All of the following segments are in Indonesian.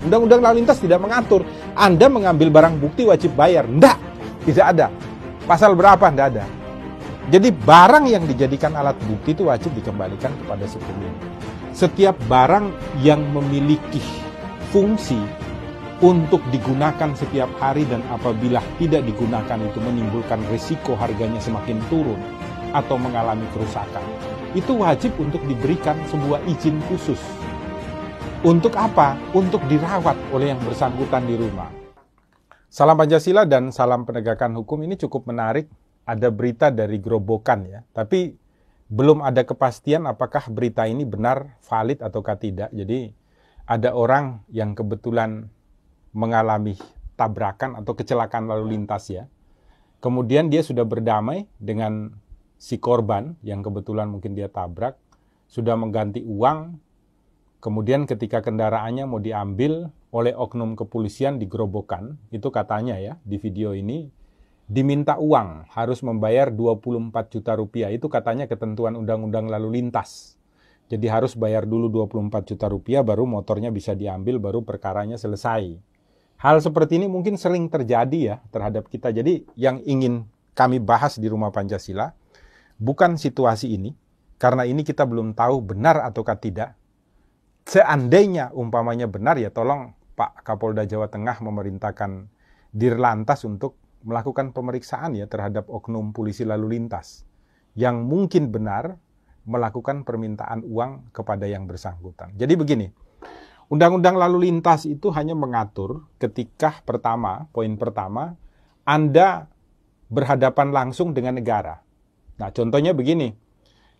Undang-undang lalu lintas tidak mengatur Anda mengambil barang bukti wajib bayar. Enggak, tidak ada. Pasal berapa? Enggak ada. Jadi barang yang dijadikan alat bukti itu wajib dikembalikan kepada si pemilik. Setiap barang yang memiliki fungsi untuk digunakan setiap hari dan apabila tidak digunakan itu menimbulkan risiko harganya semakin turun atau mengalami kerusakan, itu wajib untuk diberikan sebuah izin khusus. Untuk apa? Untuk dirawat oleh yang bersangkutan di rumah. Salam Pancasila dan salam penegakan hukum ini cukup menarik. Ada berita dari Gerobokan ya, tapi belum ada kepastian apakah berita ini benar, valid ataukah tidak. Jadi ada orang yang kebetulan mengalami tabrakan atau kecelakaan lalu lintas ya. Kemudian dia sudah berdamai dengan si korban yang kebetulan mungkin dia tabrak, sudah mengganti uang. Kemudian ketika kendaraannya mau diambil oleh oknum kepolisian di Gerobokan, itu katanya ya di video ini, diminta uang, harus membayar 24 juta rupiah. Itu katanya ketentuan undang-undang lalu lintas. Jadi harus bayar dulu 24 juta rupiah, baru motornya bisa diambil, baru perkaranya selesai. Hal seperti ini mungkin sering terjadi ya terhadap kita. Jadi yang ingin kami bahas di Rumah Pancasila, bukan situasi ini, karena ini kita belum tahu benar ataukah tidak. Seandainya umpamanya benar ya tolong Pak Kapolda Jawa Tengah memerintahkan Dirlantas untuk melakukan pemeriksaan ya terhadap oknum polisi lalu lintas yang mungkin benar melakukan permintaan uang kepada yang bersangkutan. Jadi begini, Undang-Undang Lalu Lintas itu hanya mengatur ketika poin pertama, Anda berhadapan langsung dengan negara. Nah, contohnya begini,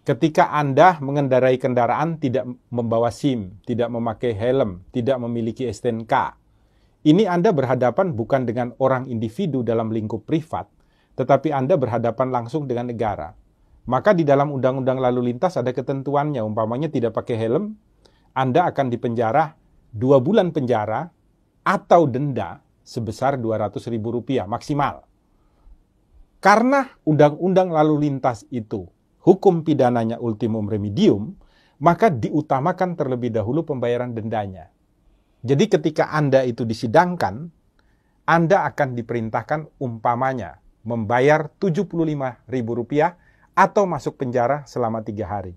ketika Anda mengendarai kendaraan tidak membawa SIM, tidak memakai helm, tidak memiliki STNK, ini Anda berhadapan bukan dengan orang individu dalam lingkup privat, tetapi Anda berhadapan langsung dengan negara. Maka di dalam Undang-Undang Lalu Lintas ada ketentuannya, umpamanya tidak pakai helm, Anda akan dipenjara 2 bulan penjara atau denda sebesar Rp200.000 maksimal. Karena Undang-Undang Lalu Lintas itu hukum pidananya ultimum remedium, maka diutamakan terlebih dahulu pembayaran dendanya. Jadi ketika Anda itu disidangkan, Anda akan diperintahkan umpamanya membayar Rp75.000 atau masuk penjara selama 3 hari.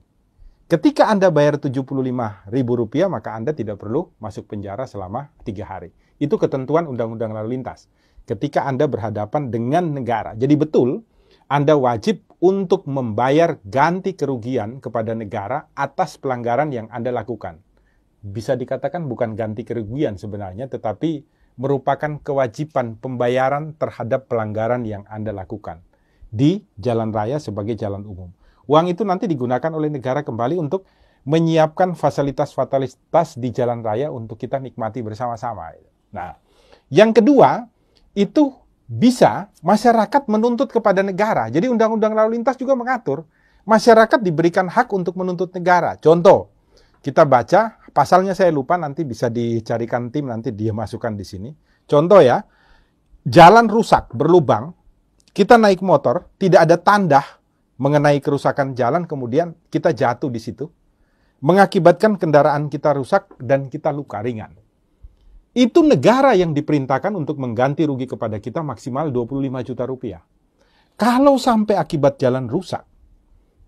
Ketika Anda bayar Rp75.000, maka Anda tidak perlu masuk penjara selama 3 hari. Itu ketentuan Undang-Undang Lalu Lintas. Ketika Anda berhadapan dengan negara. Jadi betul, Anda wajib untuk membayar ganti kerugian kepada negara atas pelanggaran yang Anda lakukan. Bisa dikatakan bukan ganti kerugian sebenarnya, tetapi merupakan kewajiban pembayaran terhadap pelanggaran yang Anda lakukan di jalan raya sebagai jalan umum. Uang itu nanti digunakan oleh negara kembali untuk menyiapkan fasilitas-fasilitas di jalan raya untuk kita nikmati bersama-sama. Nah, yang kedua, itu bisa masyarakat menuntut kepada negara. Jadi Undang-Undang Lalu Lintas juga mengatur masyarakat diberikan hak untuk menuntut negara. Contoh, kita baca, pasalnya saya lupa, nanti bisa dicarikan tim, nanti dia masukkan di sini. Contoh ya, jalan rusak, berlubang, kita naik motor, tidak ada tanda mengenai kerusakan jalan, kemudian kita jatuh di situ, mengakibatkan kendaraan kita rusak dan kita luka ringan. Itu negara yang diperintahkan untuk mengganti rugi kepada kita maksimal Rp25 juta. Kalau sampai akibat jalan rusak,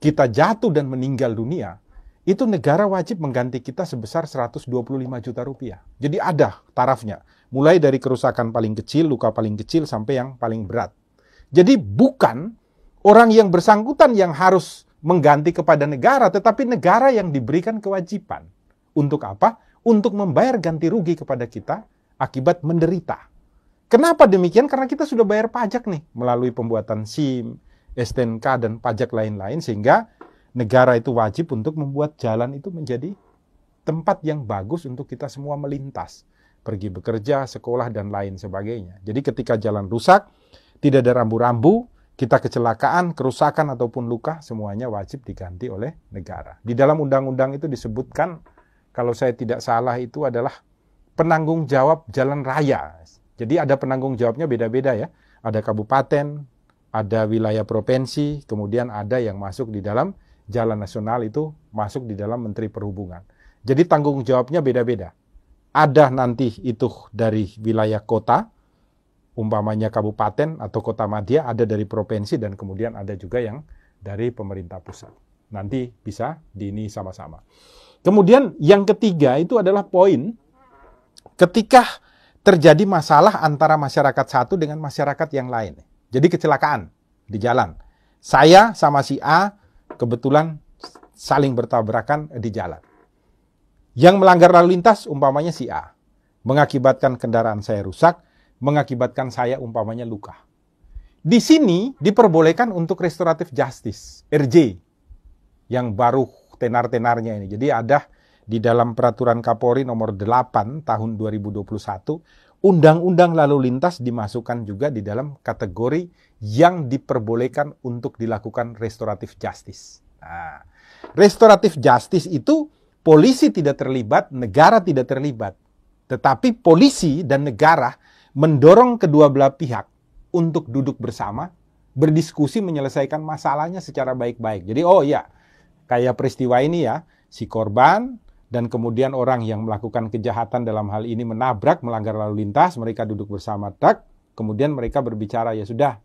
kita jatuh dan meninggal dunia, itu negara wajib mengganti kita sebesar Rp125 juta. Jadi ada tarafnya, mulai dari kerusakan paling kecil, luka paling kecil, sampai yang paling berat. Jadi bukan orang yang bersangkutan yang harus mengganti kepada negara, tetapi negara yang diberikan kewajiban. Untuk apa? Untuk membayar ganti rugi kepada kita akibat menderita. Kenapa demikian? Karena kita sudah bayar pajak nih, melalui pembuatan SIM, STNK, dan pajak lain-lain, sehingga negara itu wajib untuk membuat jalan itu menjadi tempat yang bagus untuk kita semua melintas, pergi bekerja, sekolah, dan lain sebagainya. Jadi ketika jalan rusak, tidak ada rambu-rambu, kita kecelakaan, kerusakan, ataupun luka, semuanya wajib diganti oleh negara. Di dalam undang-undang itu disebutkan, kalau saya tidak salah itu adalah penanggung jawab jalan raya. Jadi ada penanggung jawabnya beda-beda ya. Ada kabupaten, ada wilayah provinsi, kemudian ada yang masuk di dalam jalan nasional, itu masuk di dalam Menteri Perhubungan. Jadi tanggung jawabnya beda-beda. Ada nanti itu dari wilayah kota, umpamanya kabupaten atau kota madya, ada dari provinsi, dan kemudian ada juga yang dari pemerintah pusat. Nanti bisa di ini sama-sama. Kemudian yang ketiga itu adalah poin ketika terjadi masalah antara masyarakat satu dengan masyarakat yang lain. Jadi kecelakaan di jalan. Saya sama si A kebetulan saling bertabrakan di jalan. Yang melanggar lalu lintas umpamanya si A. Mengakibatkan kendaraan saya rusak, mengakibatkan saya umpamanya luka. Di sini diperbolehkan untuk restoratif justice, RJ, yang baru tenar-tenarnya ini. Jadi ada di dalam peraturan Kapolri nomor 8 tahun 2021, Undang-Undang Lalu Lintas dimasukkan juga di dalam kategori yang diperbolehkan untuk dilakukan restoratif justice. Nah, restoratif justice itu polisi tidak terlibat, negara tidak terlibat. Tetapi polisi dan negara mendorong kedua belah pihak untuk duduk bersama, berdiskusi menyelesaikan masalahnya secara baik-baik. Jadi oh ya, kayak peristiwa ini ya, si korban dan kemudian orang yang melakukan kejahatan dalam hal ini menabrak, melanggar lalu lintas, mereka duduk bersama, kemudian mereka berbicara, ya sudah,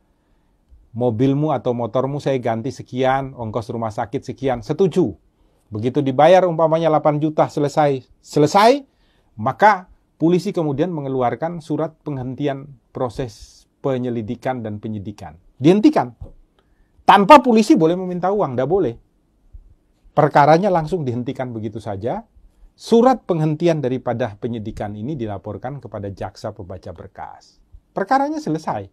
mobilmu atau motormu saya ganti sekian, ongkos rumah sakit sekian, setuju. Begitu dibayar umpamanya 8 juta selesai, maka polisi kemudian mengeluarkan surat penghentian proses penyelidikan dan penyidikan. Dihentikan. Tanpa polisi boleh meminta uang, tidak boleh. Perkaranya langsung dihentikan begitu saja. Surat penghentian daripada penyidikan ini dilaporkan kepada jaksa pembaca berkas. Perkaranya selesai.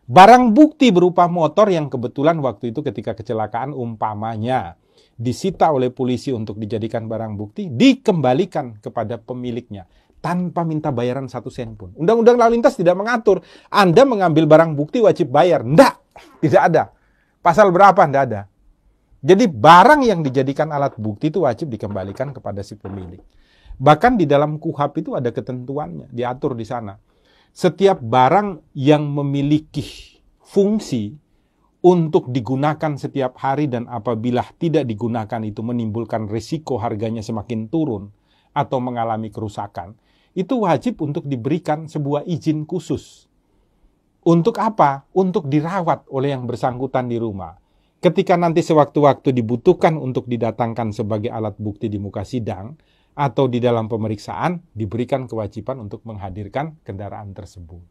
Barang bukti berupa motor yang kebetulan waktu itu ketika kecelakaan umpamanya disita oleh polisi untuk dijadikan barang bukti, dikembalikan kepada pemiliknya tanpa minta bayaran 1 sen pun. Undang-Undang Lalu Lintas tidak mengatur Anda mengambil barang bukti wajib bayar. Tidak ada. Pasal berapa? Tidak ada. Jadi barang yang dijadikan alat bukti itu wajib dikembalikan kepada si pemilik. Bahkan di dalam KUHP itu ada ketentuannya, diatur di sana. Setiap barang yang memiliki fungsi untuk digunakan setiap hari dan apabila tidak digunakan itu menimbulkan risiko harganya semakin turun atau mengalami kerusakan, itu wajib untuk diberikan sebuah izin khusus. Untuk apa? Untuk dirawat oleh yang bersangkutan di rumah. Ketika nanti sewaktu-waktu dibutuhkan untuk didatangkan sebagai alat bukti di muka sidang atau di dalam pemeriksaan, diberikan kewajiban untuk menghadirkan kendaraan tersebut.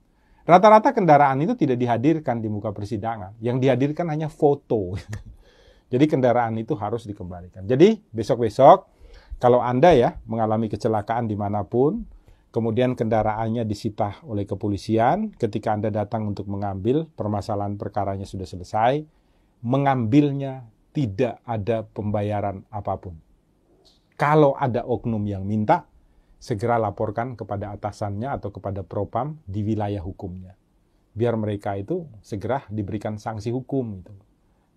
Rata-rata kendaraan itu tidak dihadirkan di muka persidangan. Yang dihadirkan hanya foto. Jadi kendaraan itu harus dikembalikan. Jadi besok-besok kalau Anda ya mengalami kecelakaan dimanapun, kemudian kendaraannya disita oleh kepolisian, ketika Anda datang untuk mengambil, permasalahan perkaranya sudah selesai, mengambilnya tidak ada pembayaran apapun. Kalau ada oknum yang minta, segera laporkan kepada atasannya atau kepada propam di wilayah hukumnya. Biar mereka itu segera diberikan sanksi hukum, gitu.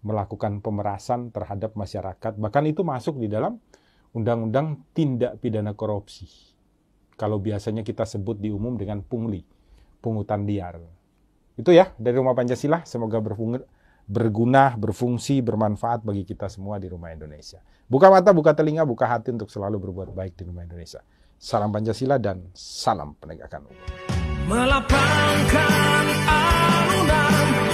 Melakukan pemerasan terhadap masyarakat. Bahkan itu masuk di dalam Undang-Undang Tindak Pidana Korupsi. Kalau biasanya kita sebut di umum dengan pungli, pungutan liar. Itu ya dari Rumah Pancasila, semoga berguna, berfungsi, bermanfaat bagi kita semua di Rumah Indonesia. Buka mata, buka telinga, buka hati untuk selalu berbuat baik di Rumah Indonesia. Salam Pancasila dan salam penegakan hukum. Melapangkan alunan